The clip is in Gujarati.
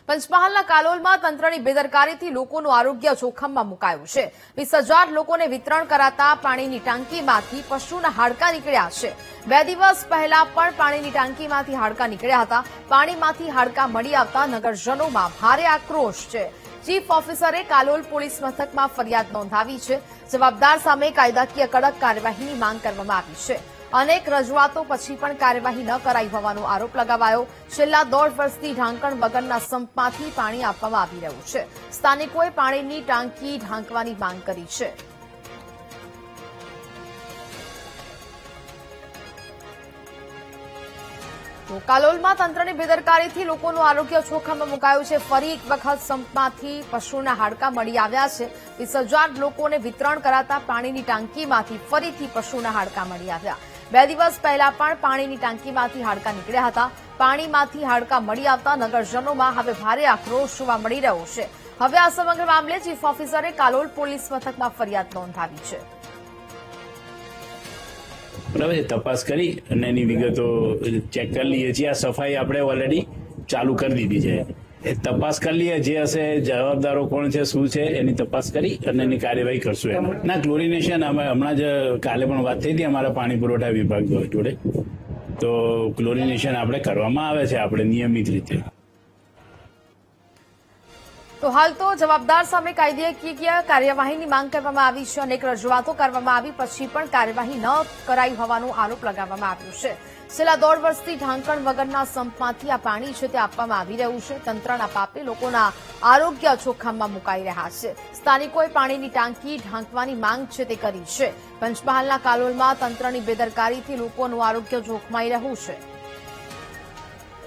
પંચમહાલના કાલોલમાં તંત્રની બેદરકારીથી લોકોનું આરોગ્ય જોખમમાં મુકાયું છે। 20,000 લોકોને વિતરણ કરાતા પાણીની ટાંકીમાંથી પશુના હાડકાં નીકળ્યા છે। 2 દિવસ પહેલા પણ પાણીની ટાંકીમાંથી હાડકાં નીકળ્યા હતા। પાણીમાંથી હાડકાં મળી આવતા નગરજનોમાં ભારે આક્રોશ છે। ચીફ ઓફિસરે કાલોલ પોલીસ મથકમાં ફરિયાદ નોંધાવી છે। જવાબદાર સામે કાયદાકીય કડક કાર્યવાહીની માંગ કરવામાં આવી છે। અનેક રજૂઆતો પછી પણ કાર્યવાહી ન કરાઈ હોવાનો આરોપ લગાવાયો। છેલ્લા 1.5 વર્ષથી ઢાંકણ વગરના સંપમાંથી પાણી આપવામાં આવી રહ્યું છે। સ્થાનિકોએ પાણીની ટાંકી ઢાંકવાની માંગ કરી છે। તો કાલોલમાં તંત્રની બેદરકારીથી લોકોનું આરોગ્ય જોખમમાં મુકાયું છે। ફરી એક વખત સંપમાંથી પશુના હાડકાં મળી આવ્યા છે। 20,000 લોકોને વિતરણ કરાતા પાણીની ટાંકીમાંથી ફરીથી પશુના હાડકાં મળી આવ્યા। 2 દિવસ પહેલા પણ પાણીની ટાંકીમાંથી હાડકાં નીકળ્યા હતા। પાણીમાંથી હાડકાં મળી આવતા નગરજનોમાં હવે ભારે આક્રોશ જોવા મળી રહ્યો છે। હવે આ સમગ્ર મામલે ચીફ ઓફિસરે કાલોલ પોલીસ મથકમાં ફરિયાદ નોંધાવી છે। બરાબર છે, તપાસ કરી અને એની વિગતો ચેક કરી લઈએ છીએ। આ સફાઈ આપણે ઓલરેડી ચાલુ કરી દીધી છે। એ તપાસ કરી લઈએ, જે હશે જવાબદારો કોણ છે, શું છે, એની તપાસ કરી અને એની કાર્યવાહી કરશું। એમાં ના ક્લોરિનેશન અમે હમણાં જ કાલે પણ વાત થઈ હતી અમારા પાણી પુરવઠા વિભાગ જોડે, તો ક્લોરિનેશન આપણે કરવામાં આવે છે, આપણે નિયમિત રીતે। તો હાલ તો જવાબદાર સામે કાયદાકીય કાર્યવાહીની માંગ કરવામાં આવી છે। અનેક રજૂઆતો કરવામાં આવી પછી પણ કાર્યવાહી ન કરાઈ હોવાનો આરોપ લગાવવામાં આવ્યો છે। છેલ્લા 1.5 વર્ષથી ઢાંકણ વગરના સંપમાંથી આ પાણી છે તે આપવામાં આવી રહ્યું છે। તંત્રના પાપે લોકોના આરોગ્ય જોખમમાં મુકાઈ રહ્યા છે। સ્થાનિકોએ પાણીની ટાંકી ઢાંકવાની માંગ છે તે કરી છે। પંચમહાલના કાલોલમાં તંત્રની બેદરકારીથી લોકોનું આરોગ્ય જોખમાઈ રહ્યું છે।